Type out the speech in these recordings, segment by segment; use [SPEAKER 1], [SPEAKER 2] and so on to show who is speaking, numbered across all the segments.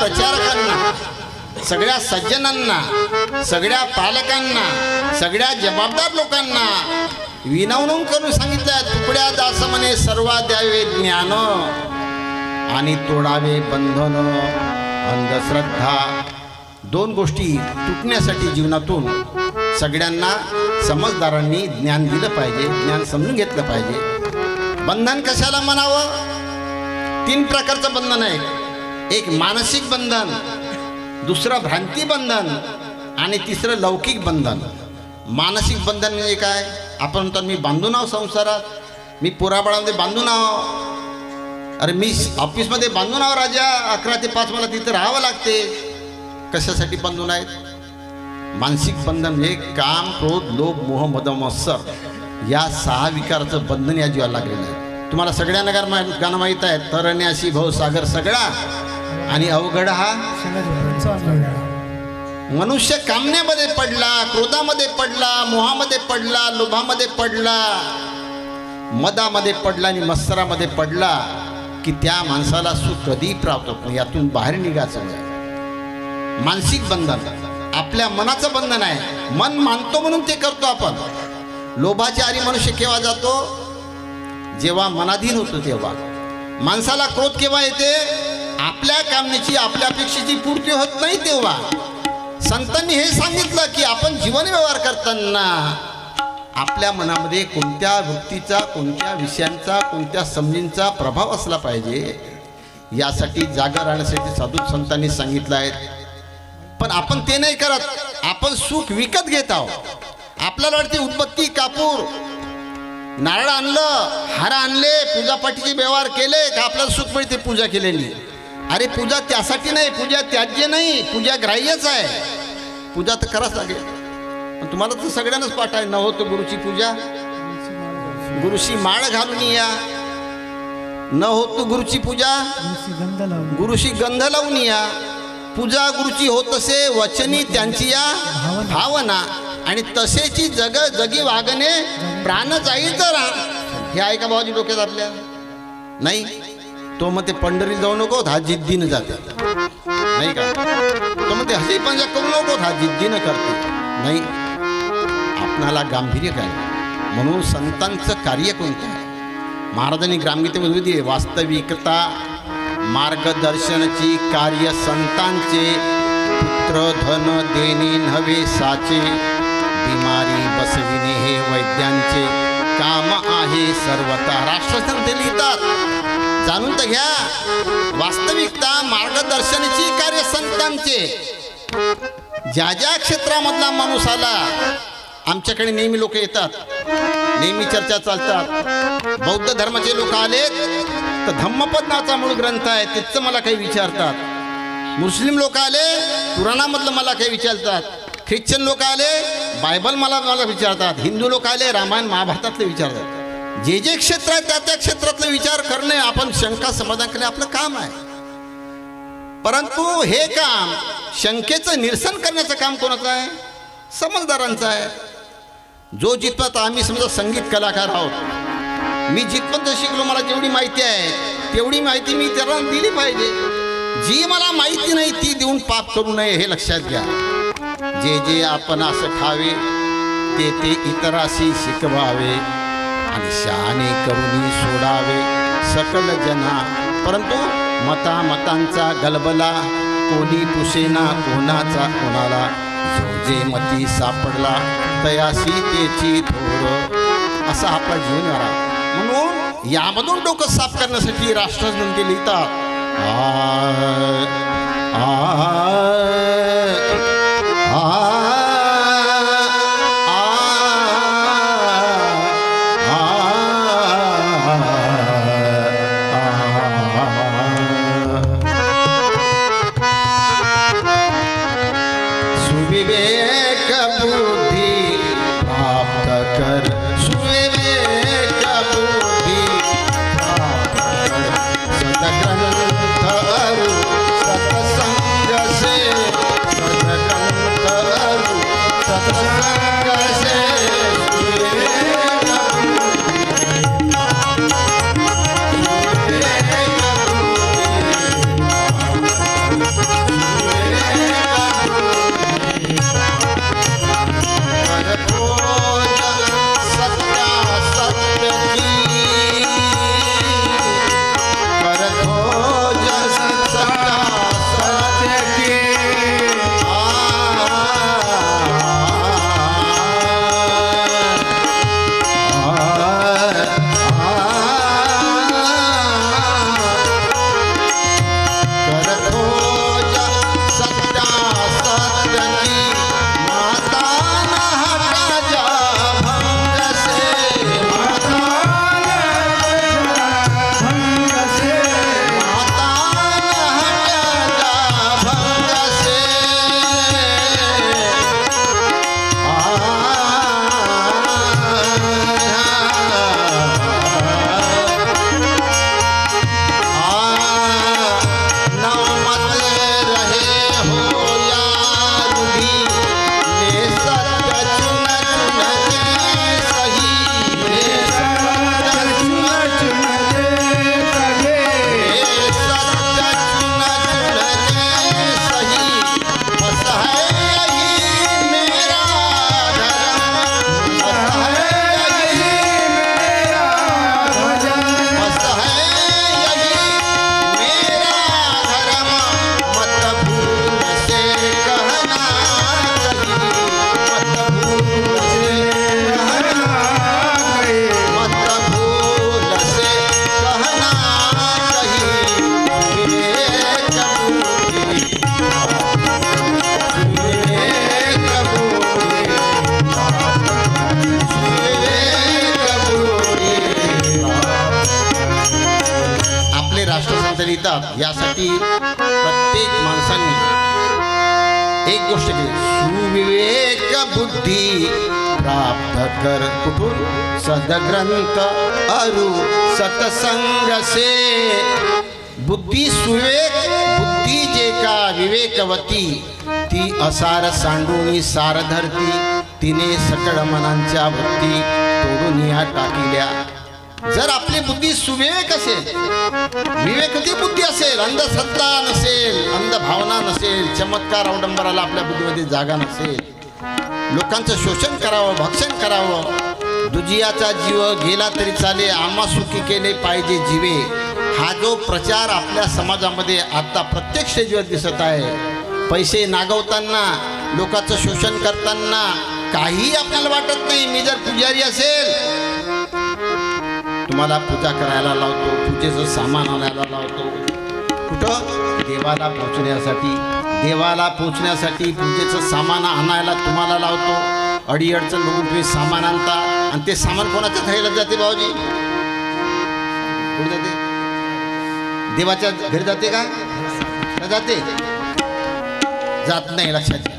[SPEAKER 1] प्रचारकांना, सगळ्या सज्जनांना, सगळ्या पालकांना, सगळ्या जबाबदार लोकांना विनवणून करून सांगितलं, तुकड्या दास म्हणे सर्वा द्यावे ज्ञान आणि तोडावे बंधन अंधश्रद्धा. दोन गोष्टी तुटण्यासाठी जीवनातून सगळ्यांना समजदारांनी ज्ञान दिलं पाहिजे, ज्ञान समजून घेतलं पाहिजे. बंधन कशाला म्हणावं? 3 प्रकारचं बंधन आहे. एक मानसिक बंधन, दुसरं भ्रांती बंधन आणि तिसरं लौकिक बंधन. मानसिक बंधन म्हणजे काय? आपण म्हणतो मी बांधून आहो संसारात, मी पोराबाळामध्ये बांधून आहो, अरे मी ऑफिसमध्ये बांधून आहो राजा, 11 ते 5 मला तिथं राहावं लागते. कशासाठी बांधून आहेत? मानसिक बंधन म्हणजे काम, क्रोध, लोभ, मोह, मद, मत्सर या 6 विकाराचं बंधन या जीवाला लागलेलं आहे. तुम्हाला सगळ्यांना गाणं माहीत आहे, तरण्याशी भव सागर सगळा आणि अवघड हा. मनुष्य कामण्यामध्ये पडला, क्रोधामध्ये पडला, मोहामध्ये पडला, लोभामध्ये पडला, मदामध्ये पडला आणि मत्सरामध्ये पडला की त्या माणसाला सुख कधी प्राप्त होत नाही. यातून बाहेर निघायचं नाही. मानसिक बंधन आपल्या मनाचं बंधन आहे. मन मानतो म्हणून ते करतो आपण. लोभाच्या आरी मनुष्य केव्हा जातो? जेव्हा मनाधीन होतो तेव्हा. माणसाला क्रोध केव्हा येते? आपल्या कामनेची, आपल्या अपेक्षेची पूर्ती होत नाही तेव्हा. संतांनी हे सांगितलं की आपण जीवन व्यवहार करताना आपल्या मनामध्ये कोणत्या वृत्तीचा, कोणत्या विषयांचा, कोणत्या समजींचा प्रभाव असला पाहिजे, यासाठी जागा राहण्यासाठी साधू संतांनी सांगितलं आहे. पण आपण ते नाही करत. आपण सुख विकत घेत आहोत. आपल्याला वाटते उदबत्ती, कापूर, नारळ आणलं, हार आणले, पूजापाठीचे व्यवहार केले का आपल्याला सुख मिळते पूजा केलेली. अरे पूजा त्यासाठी नाही, पूजा त्याज्य नाही, पूजा ग्राह्यच आहे. पूजा तर करावंच लागेल. पण तुम्हाला तर सगळ्यांनाच पाठ आहे, न होत गुरुची पूजा गुरुशी माळ घालून या, न होत गुरुची पूजा गुरुशी गंध लावून या. पूजा गुरुची होत असे वचनी त्यांची या भावना आणि तसेची जग जगी वागणे प्राण जाईल तर. हे आहे का भावाजी डोक्यात आपल्या? नाही. तो मग ते पंढरी जाऊ नको, हा जिद्दीनं जाते, नाही का? तो मग ते हसी पंजा करू नको, हा जिद्दीनं करते, नाही. आपणाला गांभीर्य काय? म्हणून संतांचं कार्य कोणतं आहे? महाराजांनी ग्रामगीतेमध्ये दिली वास्तविकता मार्गदर्शनची कार्य संतांचे. पुत्र धन देणे नव्हे साचे, बिमारी बसविणे हे वैद्यांचे काम आहे सर्वता. राष्ट्रसंत लिहितात, जाणून तर घ्या. वास्तविकता मार्गदर्शनाची कार्य संतांचे. ज्या ज्या क्षेत्रामधला माणूस आला, आमच्याकडे नेहमी लोक येतात, नेहमी चर्चा चालतात. बौद्ध धर्माचे लोक आलेत तर धम्मपद नावाचा मूळ ग्रंथ आहे त्याचं मला काही विचारतात. मुस्लिम लोक आले, पुराणामधलं मला काही विचारतात. ख्रिश्चन लोक आले, बायबल मला विचारतात. हिंदू लोक आले, रामायण महाभारतातले विचारतात. जे जे क्षेत्र आहे त्या त्या क्षेत्रातले विचार करणे, आपण शंका समाधान करणे आपलं काम आहे. परंतु हे काम, शंकेचं निरसन करण्याचं काम कोणाचं आहे? समजदारांचं आहे. जो जिथपर्यंत आम्ही समजा संगीत कलाकार आहोत, मी जिथपर्यंत शिकलो, मला जेवढी माहिती आहे तेवढी माहिती मी त्याला दिली पाहिजे. जी मला माहिती नाही ती देऊन पाप करू नये, हे लक्षात घ्या. जे जे आपण असं खावे ते ते इतराशी शिकवावे आणि शहाणे करून सोडावे सकल जना. परंतु मतांचा गलबला कोणी पुसेना कोणाचा कोणाला. जो जे मती सापडला तयाशी त्याची थोर. असा आपला जीवन करा. म्हणून यामधून डोकं साफ करण्यासाठी राष्ट्रसंत लिहितात, सुविवेक बुद्धी प्राप्त कर. सुविवेक बुद्धी प्राप्त कर. सदग्रंथ अरु सत्संग से. सदग्रंथ अरु सत्संग से. सुविवेक बुद्धी एक गोष्ट घे, सुविवेक बुद्धी प्राप्त कर कुठून? सदग्रंथ अरु सतसंग से. बुद्धी सुविवेक, बुद्धी जे का विवेकवती ती असार सांडूनी सार धरती, तिने सकळ मनांच्या वृत्ती तोडून या टाकिल्या. जर आपली बुद्धी सुविवेक असेल, विवेकवती बुद्धी असेल, अंधश्रद्धा नसेल, अंध भावना नसेल, चमत्कार अवडंबराला आपल्या बुद्धीमध्ये जागा नसेल, लोकांचं शोषण करावं, भक्षण करावं, दुजियाचा जीव गेला तरी चाले, आम्हा सुखी केले पाहिजे जीवे, हा जो प्रचार आपल्या समाजामध्ये आता प्रत्येक स्टेजवर दिसत आहे, पैसे नागवताना, लोकांचं शोषण करताना काही आपल्याला वाटत नाही. मी जर पुजारी असेल, तुम्हाला पूजा करायला लावतो, पूजेचं सामान आणायला लावतो, कुठं? देवाला पोचण्यासाठी पूजेचं सामान आणायला तुम्हाला लावतो. अडीअडचण बघून तुम्ही सामान आणता आणि ते सामान कोणाच्या घरी जाते? भाऊजी कुठे जाते? देवाच्या घरी जाते का जाते? जात नाही. लक्षात घ्या,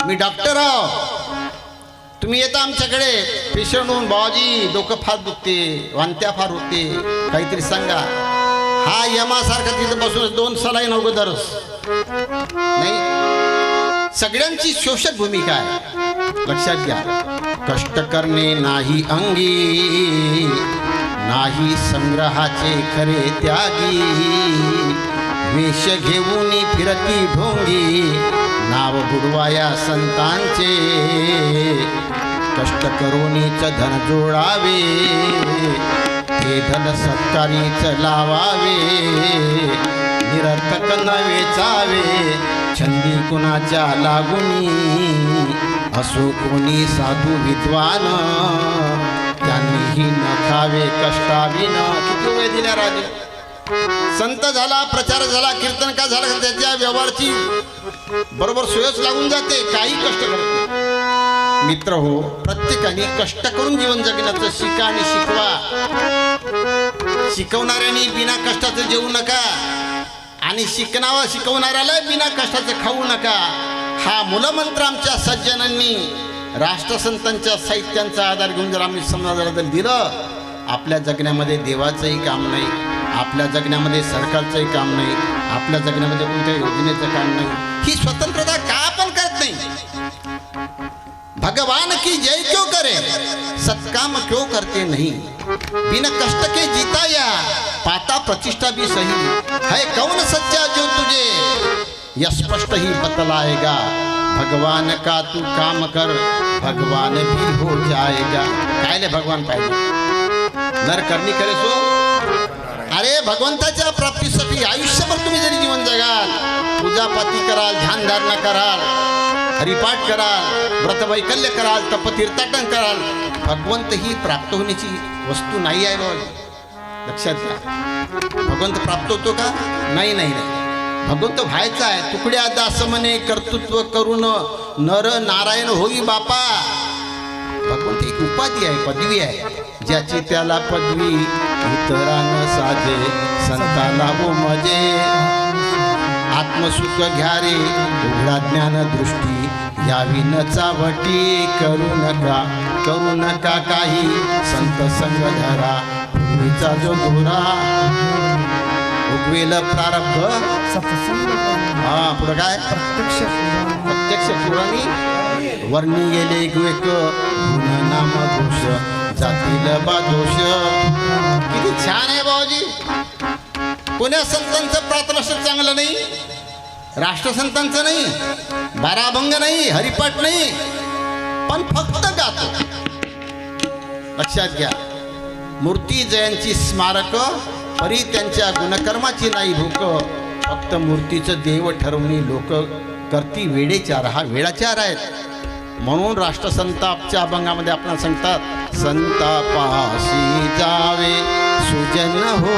[SPEAKER 1] मी डॉक्टर आहो, तुम्ही येता आमच्याकडे पेशंट होऊन, बाबाजी डोकं फार दुखते, वांत्या फार होते, काहीतरी सांगा. हा यमासारखा तिथं बसून 2 सलाईन अगोदरच नाही. सगळ्यांची शोषक भूमिका आहे. लक्षात घ्या, कष्ट करणे नाही अंगी, नाही संग्रहाचे खरे त्यागी, वेश घेऊन फिरती ढोंगी, नाव बुडवाया संतांचे, कष्ट करूनच धन जोडावे, हे धन सत्कारीच लावावे, निरर्थक न वेचावे, छंदी कुणाच्या लागुनी, असो कोणी साधू विद्वान, त्यांनीही न खावे कष्टाविन. किती वेळ दिल्या राजे? संत झाला, प्रचार झाला, कीर्तन का झाला, त्याच्या व्यवहारची बरोबर सोयच लागून जाते, काही कष्ट करते. मित्र हो, प्रत्येकाने कष्ट करून जीवन जगण्याचं शिका आणि शिकवा. शिकवणाऱ्यांनी बिना कष्टाचं जेवू नका आणि शिकवणाऱ्याला बिना कष्टाचं खाऊ नका. हा मूलमंत्र आमच्या सज्जनांनी राष्ट्रसंतांच्या साहित्यांचा आधार घेऊन जर आम्ही समाजाला दिलं, आपल्या जगण्यामध्ये देवाचंही काम नाही, आपल्या जगण्यामध्ये सरकारचंही काम नाही, आपल्या जगण्यामध्ये कोणत्या योजनेचं काम नाही. ही स्वतंत्रता का आपण करत नाही? भगवान की जय क्यों करे, सत्काम क्यों करते नहीं, बिना कष्ट के जीता या पाता प्रतिष्ठा भी सही है, कौन सच्चा जो तुझे यह स्पष्ट ही बतलाएगा, भगवान का तू काम कर भगवान भी हो जाएगा. काय ले भगवान पाहिजे? नर करणी करे सो. अरे भगवंताच्या प्राप्तीसाठी आयुष्यभर तुम्ही जरी जीवन जगाल, पूजापाती कराल, ध्यानधारणा कराल, हरिपाठ कराल, व्रतवैकल्य कराल, तपतीर्थाटन कराल, भगवंत ही प्राप्त होण्याची वस्तू नाही आहे बाबा. लक्षात घ्या, भगवंत प्राप्त होतो का? नाही नाही नाही. भगवंत व्हायचा आहे. तुकड्या दास म्हणे कर्तृत्व करून नर नारायण होई बापा. भगवंत एक उपाधी आहे, पदवी आहे, ज्याची त्याला पदवी इतरांना साजे, संताला हो मजे, आत्मसुख घ्या रे उघडा ज्ञान दृष्टी, यावी न चावटी, करू नका काही, संत संग धरा पूर्वीचा जो दोरा, उगवेल प्रारब्ध पुढं काय? प्रत्यक्ष पुराणी वर्णी गेले एक नाम दोष, जातील बा दोष. किती छान आहे भाऊजी. कोण्या संतांचं प्रार्थनाष्ट चांगलं नाही, राष्ट्रसंतांचं नाही, बाराभंग नाही, हरिपाठ नाही, पण फक्त गातो. लक्षात घ्या, मूर्ती जयांची स्मारक परी त्यांच्या गुणकर्माची नाही भूक, फक्त मूर्तीचं देव ठरवणी लोक करती वेडेचार. हा वेळाचार आहेत. म्हणून राष्ट्रसंतापच्या अभंगामध्ये आपल्याला सांगतात, संतापाशी जावे सुजन हो,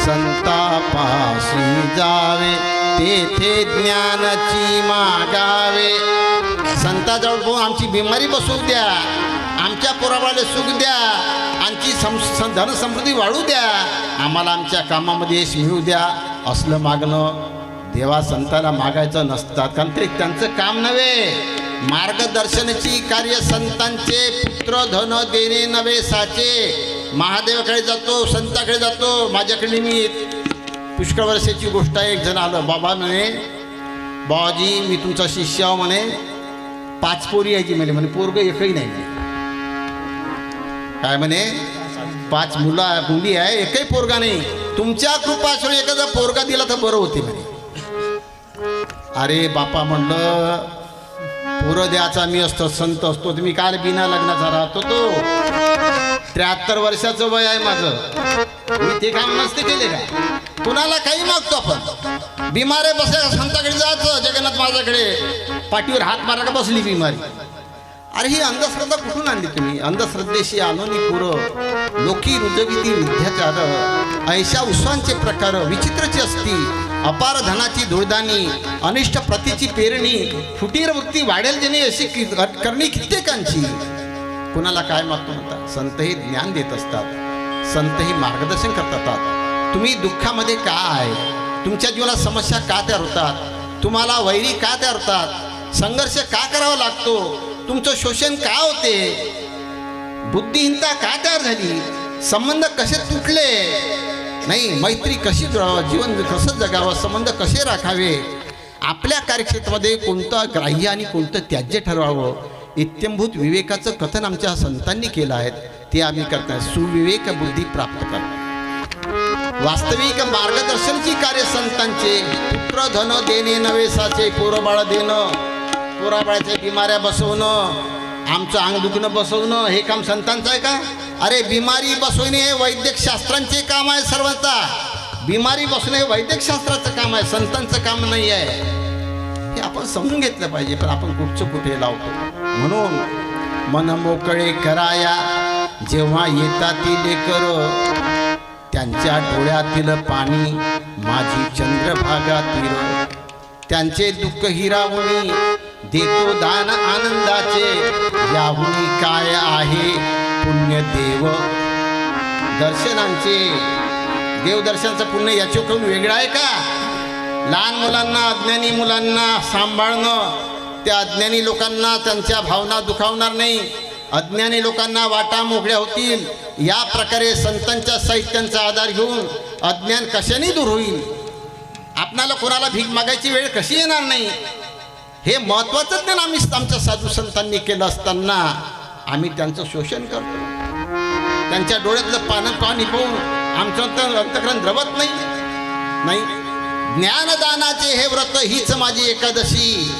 [SPEAKER 1] संतापाशी जावे तेथे ज्ञानाची मागावे. संताजवळ पाहून आमची बिमारी बसू द्या, आमच्या पोराबाळाला सुख द्या, आमची धनसमृद्धी वाढू द्या, आम्हाला आमच्या कामामध्ये यश मिळू द्या, असलं मागणं देवा संताला मागायचं नसतात, कारण ते त्यांचं काम नव्हे. मार्गदर्शनाची कार्य संतांचे, पुत्र धन देणे नव्हे साचे. महादेवाकडे जातो, संताकडे जातो. माझ्याकडे मी पुष्कळ वर्षाची गोष्ट आहे. एक जण आलं, बाबा म्हणे, बाबाजी मी तुमचा शिष्य आहो म्हणे, 5 पोरी यायची म्हणे पोरग एकही नाही म्हणे. काय म्हणे, 5 मुली आहे, एकही पोरगा नाही. तुमच्या कृपासोबत एखादा पोरगा दिला तर बरं होते म्हणे. अरे बापा म्हणलं, पोरं द्याचा मी असतो, संत असतो, तुम्ही काल बिना लग्नाचा राहतो. तो 73 वर्षाचं वय आहे माझं, मी ते काम नसते केले का. कुणाला काही मागतो आपण. बिमारे बसल्या संताकडे जायचं, जगन्नाथ माझ्याकडे पाठीवर हात मारा का बसली बिमारी. अरे ही अंधश्रद्धा कुठून आणली तुम्ही. अंधश्रद्धेशी आलोनी पुरं लोकी रुजविती विद्याचार. ऐशा उत्सवांचे प्रकार विचित्रची असती. अपार धनाची धुळदाणी, अनिष्ट प्रतीची पेरणी, फुटीर वृत्ती वाढेल जेणे अशी करणी कित्येकांची. कुणाला काय मागतो म्हणतात. संत हे ज्ञान देत असतात, संत हे मार्गदर्शन करतात. तुम्ही दुःखामध्ये का आहे, तुमच्या जीवनात समस्या का तयार होतात, तुम्हाला वैरी का तयार होतात, संघर्ष का करावा लागतो, तुमचं शोषण का होते, बुद्धिहीनता का तयार झाली, संबंध कसे तुटले नाही, मैत्री कशी जुळावं, जीवन कसं जगावं, संबंध कसे राखावे, आपल्या कार्यक्षेत्रामध्ये कोणतं ग्राह्य आणि कोणतं त्याज्य ठरवावं, इत्यंभूत विवेकाचं कथन आमच्या संतांनी केलं आहे. ते आम्ही करताय. सुविवेक बुद्धी प्राप्त करतो. वास्तविक मार्गदर्शनची कार्य संतांचे. पुत्र धन देणे नवे साचे. पोरबाळ देणं, पोराबाळाच्या बिमाऱ्या बसवणं, आमचं अंग दुखणं बसवणं, हे काम संतांचं आहे का. अरे बिमारी बसवणे हे वैद्यक शास्त्रांचे काम आहे. सर्वांचा बिमारी बसवणे हे वैद्यक शास्त्राचं काम आहे, संतांचं काम नाही आहे. हे आपण समजून घेतलं पाहिजे. पण आपण कुठचं कुठे लावतो. म्हणून मन मोकळे कराया जेव्हा येतात लेकर, त्यांच्या डोळ्यातील पाणी माझी चंद्रभागा तीर. त्यांचे दुःख हिरावणी देतो दान आनंदाचे, याहुनी काय आहे पुण्य देव दर्शनांचे. देवदर्शनाचं पुण्य याच्याकडून वेगळं आहे का. लहान मुलांना, अज्ञानी मुलांना सांभाळणं, त्या अज्ञानी लोकांना त्यांच्या भावना दुखावणार नाही, अज्ञानी लोकांना वाटा मोकळ्या होतील. या प्रकारे संतांच्या साहित्यांचा आधार घेऊन अज्ञान कशाने दूर होईल. आपणाला कोणाला भीक मागायची वेळ कशी येणार नाही. हे महत्त्वाचं ज्ञान आम्ही आमच्या साधू संतांनी केलं असताना आम्ही त्यांचं शोषण करतो. त्यांच्या डोळ्यातलं पाणी पाहून आमचं अंतःकरण द्रवत नाही. ज्ञानदानाचे हे व्रत हीच माझी एकादशी.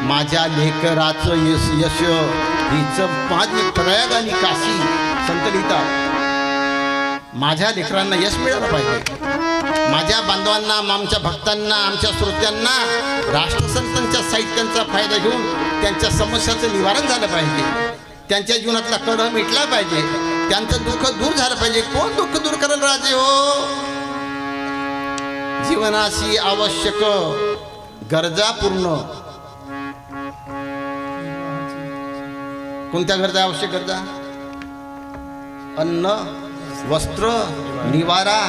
[SPEAKER 1] माझ्या लेकराचं यश हीच माझी प्रयाग आणि काशी. संत लिहितात, माझ्या लेकरांना यश मिळालं पाहिजे. माझ्या बांधवांना, आमच्या भक्तांना, आमच्या श्रोत्यांना राष्ट्रसंतांच्या साहित्यांचा फायदा घेऊन त्यांच्या समस्याचं निवारण झालं पाहिजे. त्यांच्या जीवनातला कलह मिटला पाहिजे. त्यांचं दुःख दूर झालं पाहिजे. कोण दुःख दूर करेल राजे हो. जीवनाशी आवश्यक गरजा पूर्ण. कोणत्या गरजा आवश्यक गरजा. अन्न, वस्त्र, निवारा,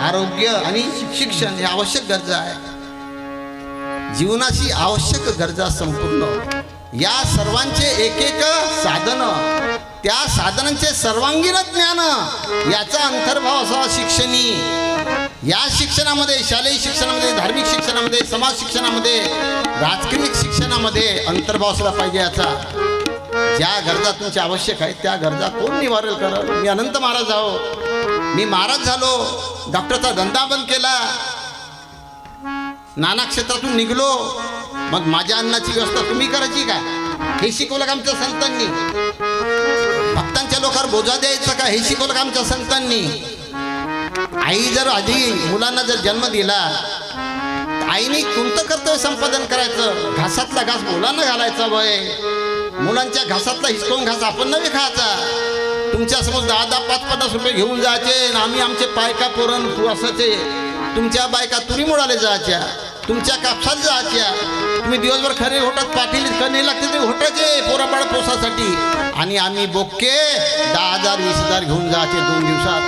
[SPEAKER 1] आरोग्य आणि शिक्षण हे आवश्यक गरजा आहे. जीवनाची आवश्यक गरजा संपूर्ण. या सर्वांचे एक एक साधन, त्या साधनांचे सर्वांगीण ज्ञान, याचा अंतर्भाव असावा शिक्षणी. या शिक्षणामध्ये, शालेय शिक्षणामध्ये, धार्मिक शिक्षणामध्ये, समाज शिक्षणामध्ये, राजकीय शिक्षणामध्ये अंतर्भाव असला पाहिजे. याचा ज्या गरजा तुमच्या आवश्यक आहेत त्या गरजा कोण निवारेल करेल. मी अनंत महाराज आहो. मी महाराज झालो, डॉक्टरचा धंदा बंद केला, नाना क्षेत्रातून निघलो, मग माझ्या अन्नाची व्यवस्था तुम्ही करायची का. हे शिकवलं का आमच्या संतांनी. भक्तांच्या लोकांवर बोजा द्यायचा का, हे शिकवलं का आमच्या संतांनी. आई जर आधी मुलांना जर जन्म दिला, आईने कोणतं कर्तव्य संपादन करायचं. घासातला घास मुलांना घालायचा. वय मुलांच्या घासातला हिसकवून घास आपण नव्हे खायचा. तुमच्या समोर 10-10, 5-50 रुपये घेऊन जायचे, आम्ही आमचे पायका पोरण असायचे. तुमच्या बायका तुरी मुळाले जायच्या, तुमच्या कापसात जायच्या. तुम्ही दिवसभर खरे होतात, पाठील कणे लागते ते होटाचे पोराबाळ पोसासाठी. आणि आम्ही बोके 10,000, 20,000 घेऊन जायचे 2 दिवसात.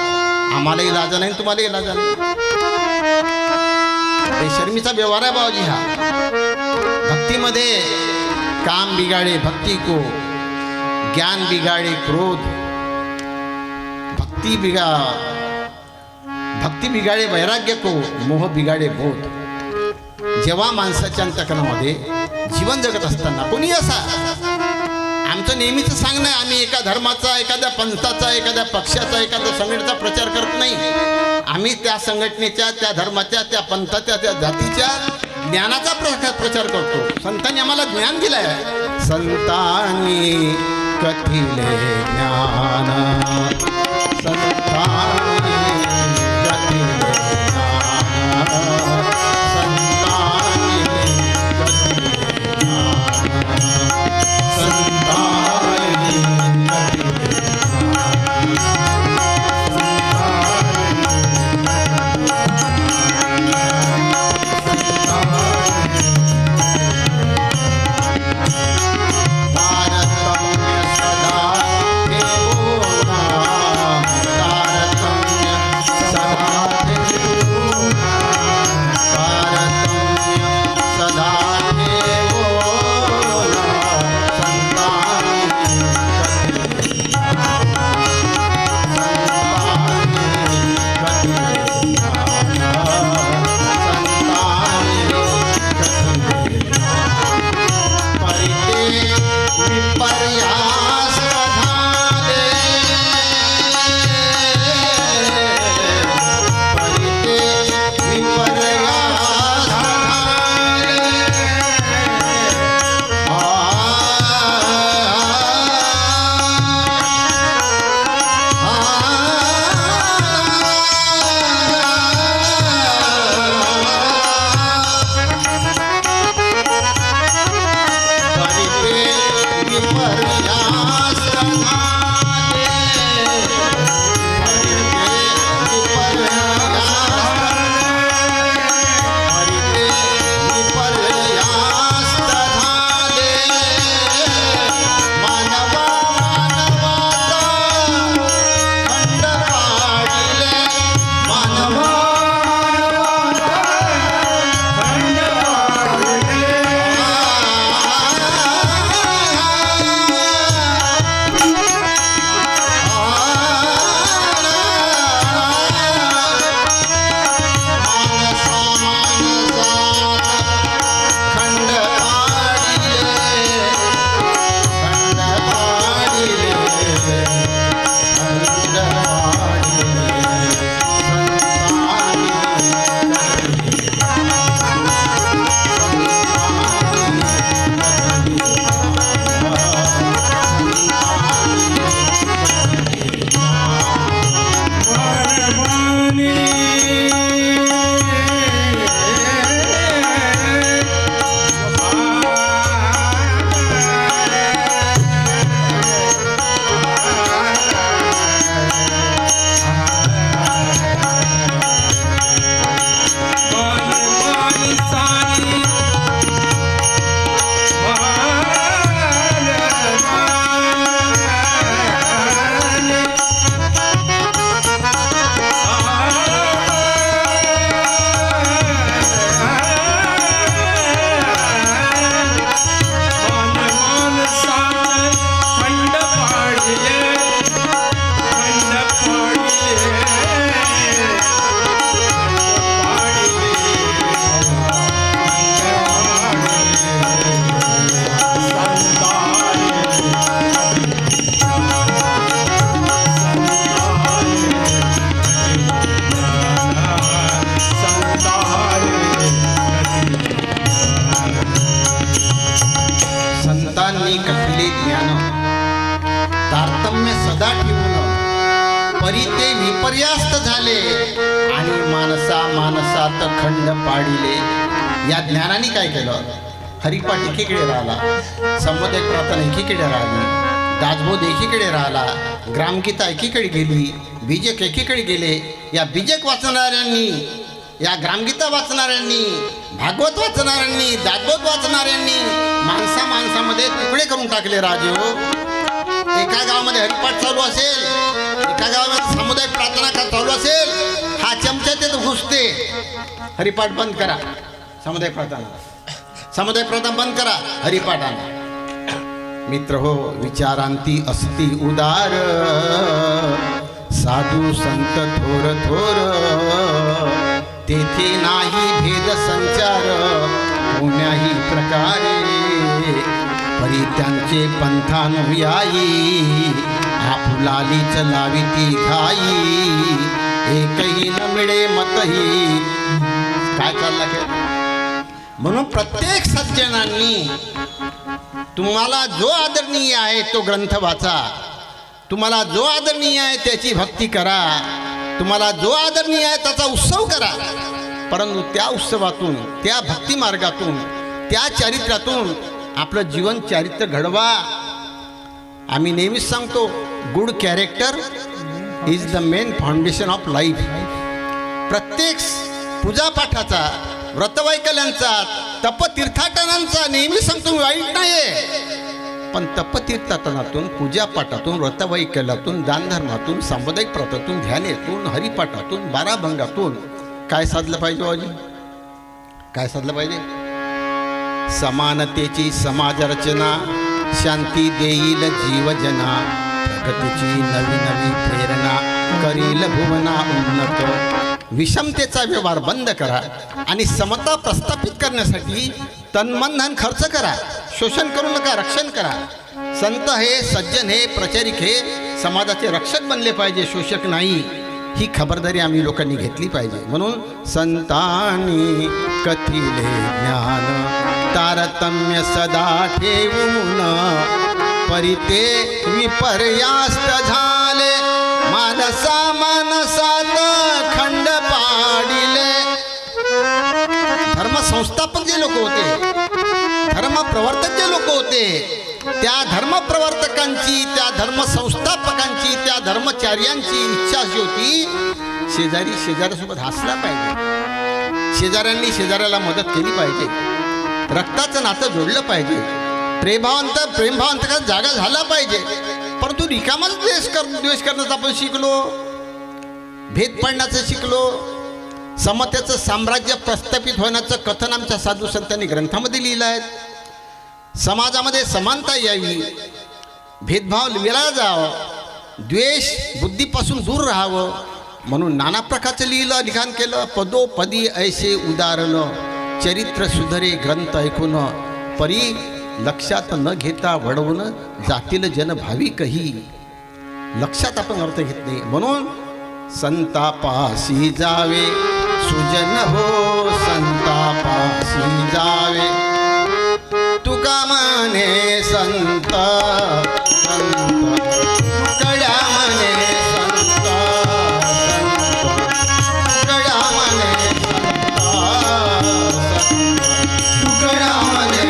[SPEAKER 1] आम्हालाही लाजा नाही, तुम्हालाही लाजा नाही. बेशर्मीचा व्यवहार आहे बाबाजी हा. भक्तीमध्ये काम बिगाडे भक्ती को, ज्ञान बिगाडे क्रोध. भक्ती बिगाडे वैराग्य को, मोह बिगाडे बोध. जेव्हा माणसाच्या अंतःकरणामध्ये जीवन जगत असताना कोणी असा, आमचं नेहमीच सांगणं आहे, आम्ही एका धर्माचा, एखाद्या पंथाचा, एखाद्या पक्षाचा, एखाद्या संघटनेचा प्रचार करत नाही. आम्ही त्या संघटनेच्या, त्या धर्माच्या, त्या पंथाच्या, त्या जातीच्या ज्ञानाचा प्रचार करतो. संतांनी आम्हाला ज्ञान दिलं आहे. संतांनी कथिले ज्ञान, संतांनी कथिले ज्ञान, संतांनी कथिले ज्ञान, संतांनी कथिले
[SPEAKER 2] परी ते विपर्यास्त झाले आणि मानसात खंड पाडिले. या ज्ञानाने काय केलं? हरिपाठ एकीकडे राहिला, संबोधक प्रार्थना एकीकडे राहिली, दासबोध एकीकडे राहिला, ग्रामगीता एकीकडे गेली, बीजक एकीकडे गेले. या बीजक वाचणाऱ्यांनी, या ग्रामगीता वाचणाऱ्यांनी, भागवत वाचणाऱ्यांनी, दासबोध वाचणाऱ्यांनी माणसामध्ये तुकडे करून टाकले. राजे हो, एका गावामध्ये हरिपाठ चालू असेल, एका गावामध्ये सामुदायिक प्रार्थना चालू असेल, हा चमचा ते घुसते
[SPEAKER 1] हरिपाठ बंद करा. समुदाय प्रार्थना, समुदाय प्रार्थना बंद करा, हरिपाठ आणा. मित्र हो, विचारांती असती उदार, साधू संत थोर थोर, तेथे नाही भेद संचार कोण्याही प्रकारे, परी त्यांचे पंथानुयायी, आपुलालीच लाविती घाई, एकही न मिळे मतही. काय चाललं काय? म्हणून प्रत्येक सज्जनांनी तुम्हाला जो आदरणीय आहे तो ग्रंथ वाचा, तुम्हाला जो आदरणीय आहे त्याची भक्ती करा, तुम्हाला जो आदरणीय आहे त्याचा उत्सव करा. परंतु त्या उत्सवातून, त्या भक्ती मार्गातून, त्या चारित्र्यातून आपलं जीवन चारित्र्य घडवा. आम्ही नेहमीच सांगतो, good character is the main foundation of life. प्रत्येक पूजापाठाचा, व्रतवैकल्यांचा, तपतीर्थाटनांचा नेहमी सांगतो मी, वाईट नाही आहे, पण तपतीर्थाटनातून, पूजापाठातून, व्रतवैकल्यातून, दानधर्मातून, सामुदायिक प्रथातून, ध्यानेतून, हरिपाठातून, बाराभंगातून काय साधलं पाहिजे बाबाजी? काय साधलं पाहिजे? समानतेची समाज रचना, शांती देईल जीवजना, प्रगतीची नवी नवी प्रेरणा, करील भुवना उन्नत. विषमतेचा व्यवहार बंद करा आणि समता प्रस्थापित करण्यासाठी तन धन खर्च करा. शोषण करू नका, रक्षण करा. संत हे, सज्जन हे, प्रचारिक हे समाजाचे रक्षक बनले पाहिजे, शोषक नाही. ही खबरदारी आम्ही लोकांनी घेतली पाहिजे. म्हणून संतांनी कथिले ज्ञान, तारतम्य सदा ठेवून, परिते विपर्यास्त झाले, मानसा मानसात खंड पाडिले. धर्मसंस्थापक जे लोक होते, धर्मप्रवर्तक जे लोक होते, त्या धर्मप्रवर्तकांची, त्या धर्मसंस्थापकांची, त्या धर्मचार्यांची इच्छा अशी होती, शेजारी शेजाऱ्यासोबत हसला पाहिजे, शेजाऱ्यांनी शेजाऱ्याला मदत केली पाहिजे, रक्ताचं नातं जोडलं पाहिजे, प्रेमभावांतर्गत जागा झाला पाहिजे. परंतु रिकामाच द्वेष करण्याचं आपण शिकलो, भेद पाडण्याचं शिकलो, समतेचं साम्राज्य प्रस्थापित होण्याचं कथन आमच्या साधू संतांनी ग्रंथामध्ये लिहिलं आहे. समाजामध्ये समानता यावी, भेदभाव विरळा जावं, द्वेष बुद्धीपासून दूर राहावं म्हणून नाना प्रकारचं लिखाण केलं. पदोपदी ऐसे उदाहरण, चरित्र सुधरे ग्रंथ ऐकून, परी लक्षात न घेता वडवून, जातील जन भाविकही. लक्षात आपण अर्थ घेत नाही. म्हणून संतापासी जावे सुजन हो, संतापासी जावे, तुका म्हणे संत संत, तुकड्या म्हणे संत संत, तुकड्या म्हणे संत संत, तुकड्या म्हणे संत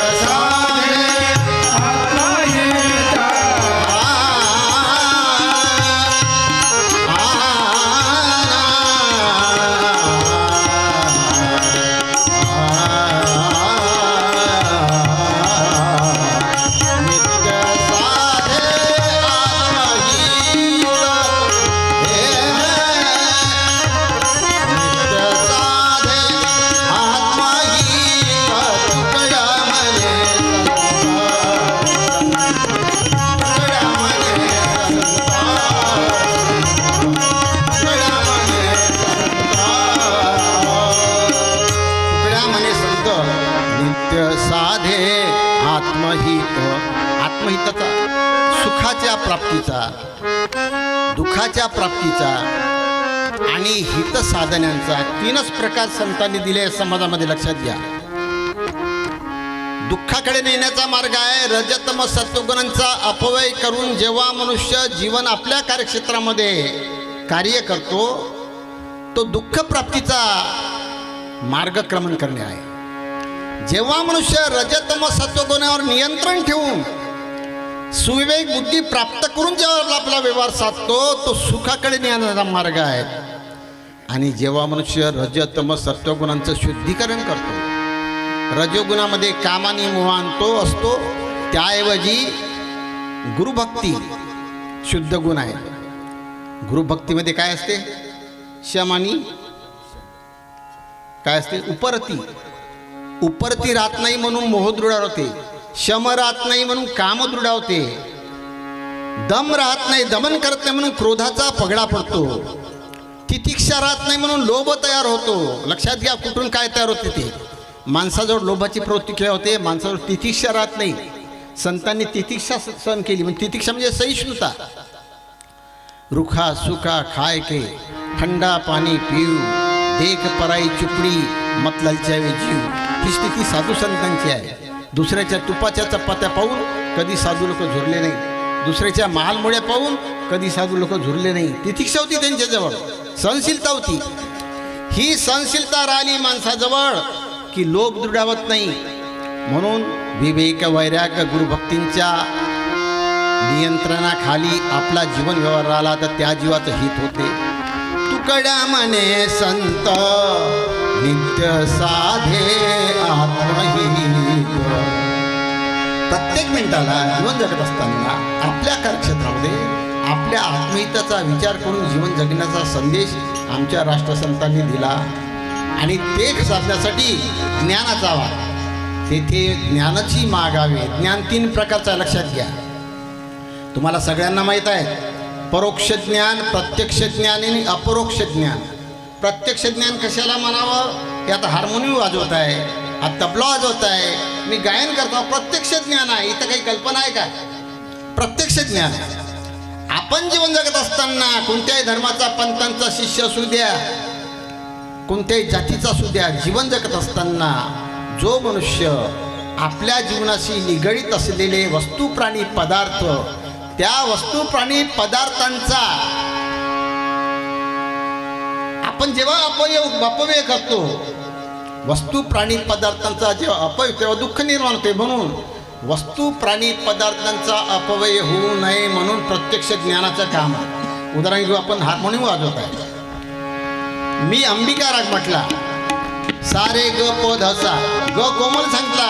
[SPEAKER 1] संत, तुकड्या म्हणे नित्य साधे आत्महित. आत्महिताचा सुखाच्या प्राप्तीचा, दुःखाच्या प्राप्तीचा आणि हित साधनांचा तीनच प्रकार संतांनी दिले समाजामध्ये. लक्षात घ्या. दुःखाकडे नेण्याचा मार्ग आहे रजतम सत्वगुणांचा अपव्यय करून. जेव्हा मनुष्य जीवन आपल्या कार्यक्षेत्रामध्ये कार्य करतो तो दुःख प्राप्तीचा मार्गक्रमण करणे आहे. जेव्हा मनुष्य रजतम सत्वगुणावर नियंत्रण ठेवून सुविवेक बुद्धी प्राप्त करून जेव्हा आपला व्यवहार साधतो तो सुखाकडे नेण्याचा मार्ग आहे. आणि जेव्हा मनुष्य रजतम सत्वगुणांचं शुद्धीकरण करतो, रजोगुणामध्ये कामानी मोहान तो असतो, त्याऐवजी गुरुभक्ती शुद्ध गुण आहे. गुरुभक्तीमध्ये काय असते? शम आणि काय असते? उपरती. उपरती राहत नाही म्हणून मोह दृढावते, शम राहत नाही म्हणून काम दृढावते, दम राहत नाही, दमन करत नाही म्हणून क्रोधाचा पगडा पडतो, तितिक्षा राहत नाही म्हणून लोभ तयार होतो. लक्षात घ्या कुठून काय तयार होते ते. माणसाजवळ लोभाची प्रवृत्ती काय होते? माणसाजवळ तितिक्षा राहत नाही. संतांनी तितिक्षा सहन केली, म्हणजे तितिक्षा म्हणजे सहिष्णुता. रुखा सुखा खाय के ठंडा पाणी पिऊ, देख पराई चुपडी मत ललचावे जीव. ही स्थिती साधू संतांची आहे. दुसऱ्याच्या तुपाच्या चपात्या पाहून कधी साधू लोक झुरले नाही, दुसऱ्याच्या महालमुळ्या पाहून कधी साधू लोक झुरले नाही. तितिक्षा होती त्यांच्याजवळ, सहनशीलता होती. ही सहनशीलता राहिली माणसाजवळ की लोभ दृढावत नाही. म्हणून विवेक वैराग्य गुरुभक्तींच्या नियंत्रणाखाली आपला जीवन व्यवहार राहिला तर त्या जीवाचं हित होते. तुकड्या म्हणे संत नित्य साधे आत्महित. प्रत्येक मिनिटाला जीवन जगत असताना आपल्या कार्यक्षेत्रामध्ये आपल्या आत्महिताचा विचार करून जीवन जगण्याचा संदेश आमच्या राष्ट्रसंतांनी दिला. आणि ते साधण्यासाठी ज्ञानाचा वापर, तेथे ज्ञानाची मागावे. ज्ञान 3 प्रकारचं आहे, लक्षात घ्या. तुम्हाला सगळ्यांना माहीत आहे, परोक्ष ज्ञान, प्रत्यक्ष ज्ञान आणि अपरोक्ष ज्ञान. प्रत्यक्ष ज्ञान कशाला म्हणावं? हे आता हार्मोनियम वाजवत आहे, आता तबला वाजवत आहे, मी गायन करतो, प्रत्यक्ष ज्ञान आहे. इथं काही कल्पना आहे का? प्रत्यक्ष ज्ञान आहे. आपण जीवन जगत असताना कोणत्याही धर्माचा पंथांचा शिष्य असू द्या, कोणत्याही जातीचा असू द्या, जीवन जगत असताना जो मनुष्य आपल्या जीवनाशी निगडीत असलेले वस्तू प्राणी पदार्थ, त्या वस्तू प्राणी पदार्थांचा आपण जेव्हा अपव्यय करतो, वस्तू प्राणी पदार्थांचा जेव्हा अपव्यय तेव्हा दुःख निर्माण होते. म्हणून वस्तू प्राणी पदार्थांचा अपव्यय होऊ नये म्हणून प्रत्यक्ष ज्ञानाचं काम आहे. उदाहरण घेऊ, आपण हार्मोनियम वाजवत आहे, मी अंबिका राग म्हटला, सारे ग प धसा, ग कोमल सांगितला,